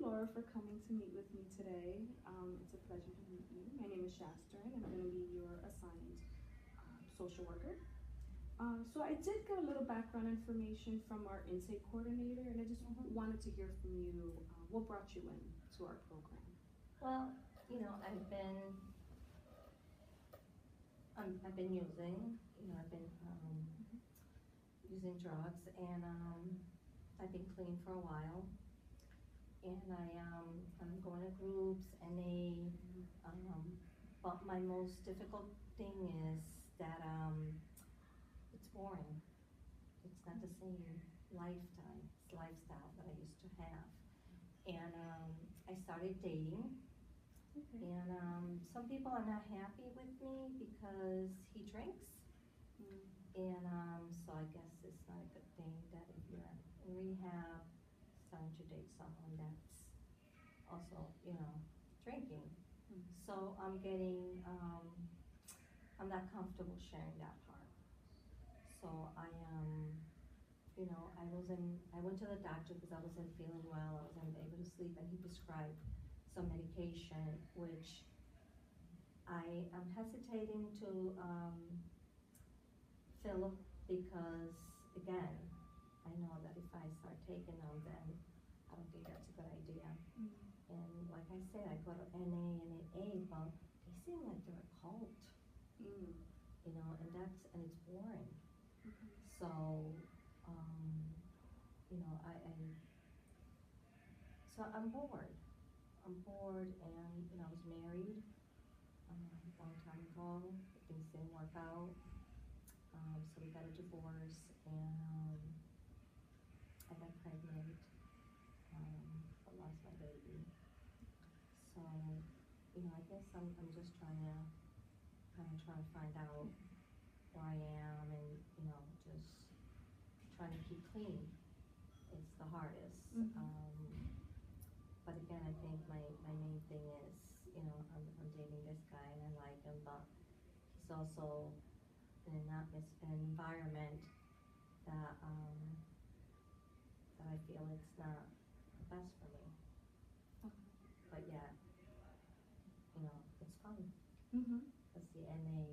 Laura, for coming to meet with me today. It's a pleasure to meet you. My name is Shastra, and I'm going to be your assigned social worker. So I did get a little background information from our intake coordinator, and I just wanted to hear from you. What brought you in to our program? Well, I've been using, using drugs, and I've been clean for a while, and I'm going to groups, and but my most difficult thing is that it's boring. It's not the same lifestyle that I used to have, and I started dating. Okay. And some people are not happy with me because he drinks. And so I guess it's not a good thing that if you're in rehab, starting to date someone that's also, drinking. So I'm not comfortable sharing that part. So I went to the doctor because I wasn't feeling well, I wasn't able to sleep, and he prescribed some medication, which I am hesitating to fill because, again, I know that if I start taking them, then I don't think that's a good idea. And like I said, I go to NA and AA, but they seem like they're a cult, and it's boring. So, so I'm bored. And I was married a long time ago. Things didn't work out, so we got a divorce, and I got pregnant, but lost my baby. So, I guess I'm just trying to find out where I am, and just trying to keep clean. It's the hardest. But again, I think my main thing is, I'm dating this guy and I like him, but he's also in an environment that I feel it's not the best for me. But yet, it's fun. Because the NA,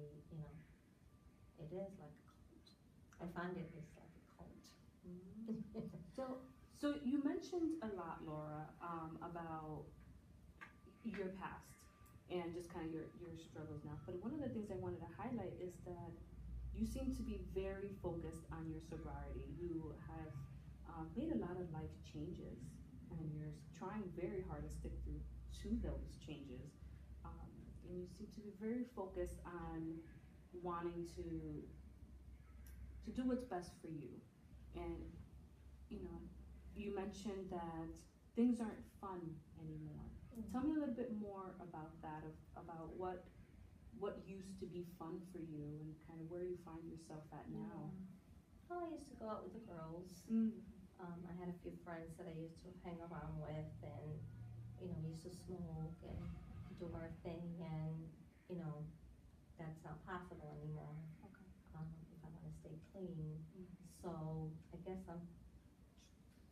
it is like a cult. I find it is like a cult. So you mentioned a lot, Laura, about your past and just kind of your struggles now. But one of the things I wanted to highlight is that you seem to be very focused on your sobriety. You have made a lot of life changes, and you're trying very hard to stick through to those changes. And you seem to be very focused on wanting to do what's best for you. And you mentioned that things aren't fun anymore. Tell me a little bit more about that, about what used to be fun for you, and kind of where you find yourself at now. Well, I used to go out with the girls. I had a few friends that I used to hang around with, and we used to smoke and do our thing, and that's not possible anymore. Okay. If I want to stay clean. So I guess I'm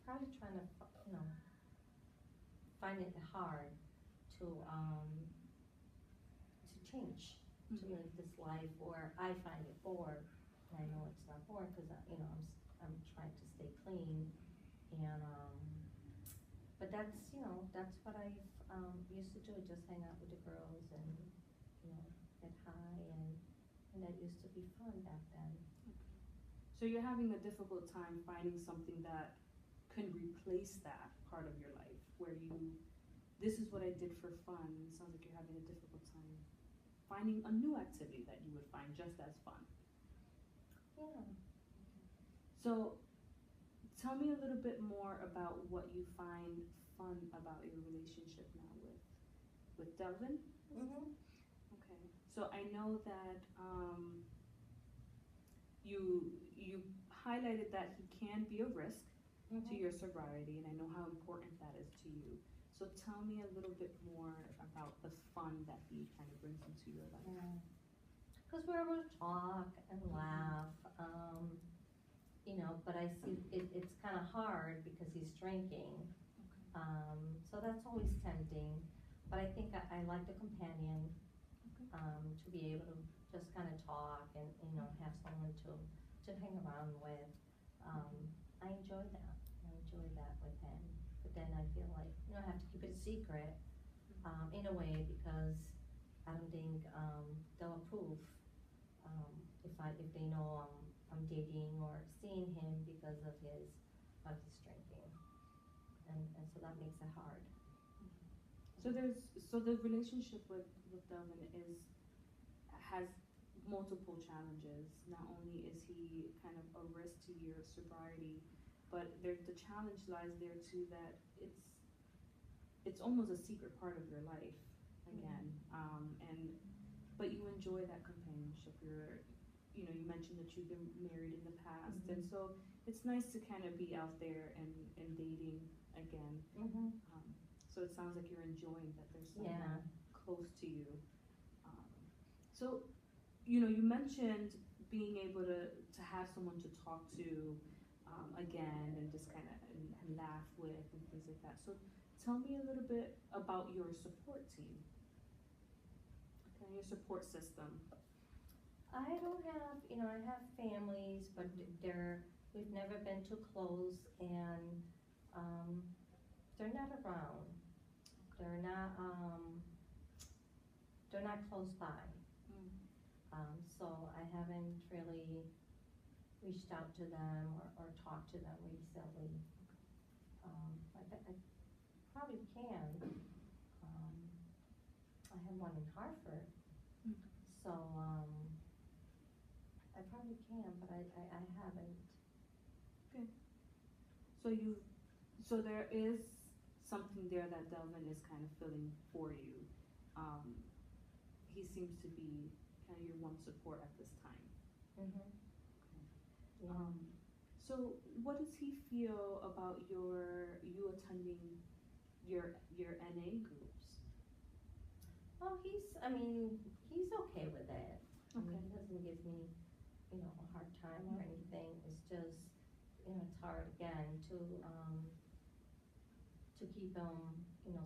probably trying to find it hard to change, to live this life where I find it bored, and I know it's not bored because I'm trying to stay clean, and but that's what I used to do, just hang out with the girls and get high, and that used to be fun back then. So you're having a difficult time finding something that can replace that part of your life, where this is what I did for fun. It sounds like you're having a difficult time finding a new activity that you would find just as fun. Yeah. So tell me a little bit more about what you find fun about your relationship now with Delvin. Okay. So I know that you highlighted that he can be a risk to your sobriety, and I know how important that is to you. So tell me a little bit more about the fun that he kind of brings into your life. Because we're able to talk and laugh, but I see it's kind of hard because he's drinking. So that's always tempting, but I think I like the companion, to be able to just kind of talk and, have someone to hang around with. I enjoy that. I enjoy that with him. But then I feel like, I have to keep it a secret, in a way, because I don't think, they'll approve, if they know I'm dating or seeing him because of his drinking. And so that makes it hard. So the relationship with Delvin has multiple challenges. Not only is he kind of a risk to your sobriety, but the challenge lies there too, that it's almost a secret part of your life again. But you enjoy that companionship. You mentioned that you've been married in the past, and so it's nice to kind of be out there and dating again. So it sounds like you're enjoying that there's someone close to you. So, you mentioned being able to have someone to talk to again, and just kind of and laugh with and things like that. So tell me a little bit about your support team, okay, your support system. I don't have, I have families, but we've never been too close, and they're not around. They're not close by. So I haven't really reached out to them or talked to them recently. I probably can. I have one in Hartford, so I probably can, but I haven't. Okay. So there is something there that Delvin is kind of filling for you. He seems to be kind of your one support at this time. Okay. Yeah. So what does he feel about you attending your NA groups? Well, he's okay with it. I mean, he doesn't give me, a hard time or anything. It's just, it's hard again to keep them,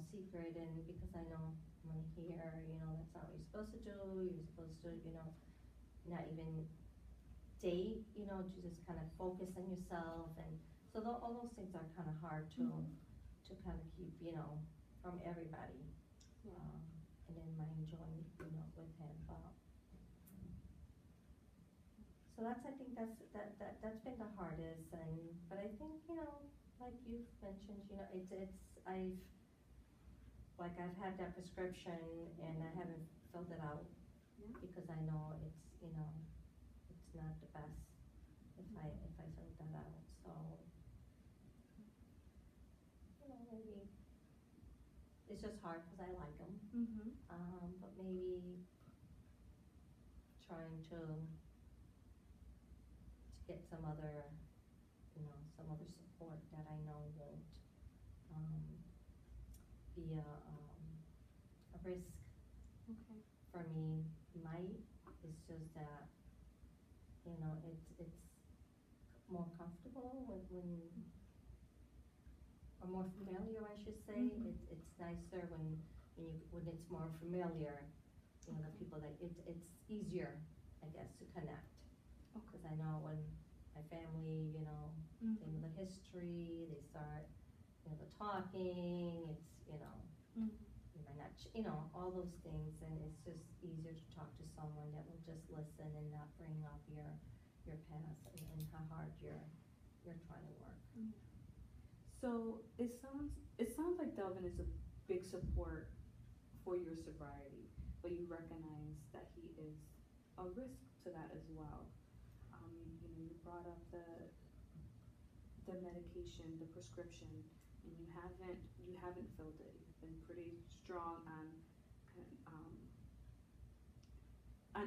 secret, and because I know when here, that's not what you're supposed to do. You're supposed to, not even date, to just kind of focus on yourself, and so all those things are kind of hard to kind of keep, from everybody. And then my enjoyment, with him, but so I think that's been the hardest, but I think, like you've mentioned, I've had that prescription, and I haven't filled it out because I know it's, it's not the best if I filled that out. So, maybe it's just hard because I like him. But maybe trying to get some other support that I know won't be a risk for me. It's just that, it's more comfortable when or more familiar, I should say. It's nicer when it's more familiar, the people that it's easier, I guess, to connect. Because I know when my family, they know the history, they start, the talking, it's, you might not, all those things, and it's just easier to talk to someone that will just listen and not bring up your past and how hard you're trying to work. So it sounds like Delvin is a big support for your sobriety, but you recognize that he is a risk to that as well. You brought up the medication, the prescription, and you haven't filled it. You've been pretty strong on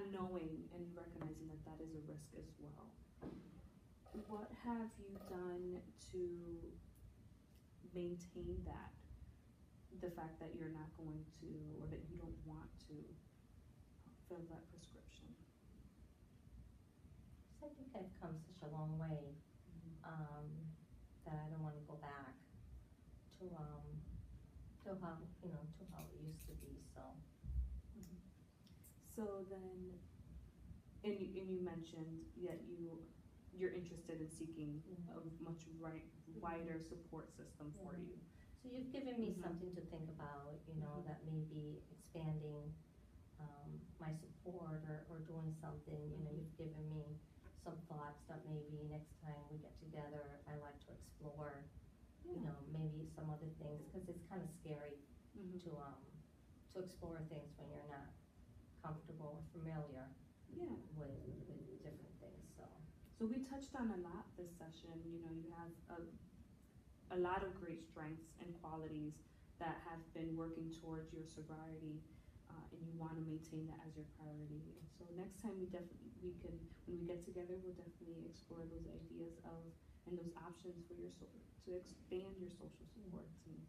knowing and recognizing that is a risk as well. What have you done to maintain that, the fact that you're not going to, or that you don't want to fill that prescription? So I think I've come such a long way, that I don't want to go back to to how, to how it used to be, so. So then, and you mentioned that you're interested in seeking a much wider support system for you. So you've given me Mhm. something to think about, Mhm. that maybe expanding, my support or doing something, you've given me some thoughts that maybe next time we get together, I like to explore, Yeah. maybe some other things, cause it's kinda scary Mhm. to explore things when you're not comfortable or familiar Yeah. with different things, so. So we touched on a lot this session. You have a lot of great strengths and qualities that have been working towards your sobriety, and you want to maintain that as your priority. And so next time we can, when we get together, we'll definitely explore those ideas and those options for to expand your social supports and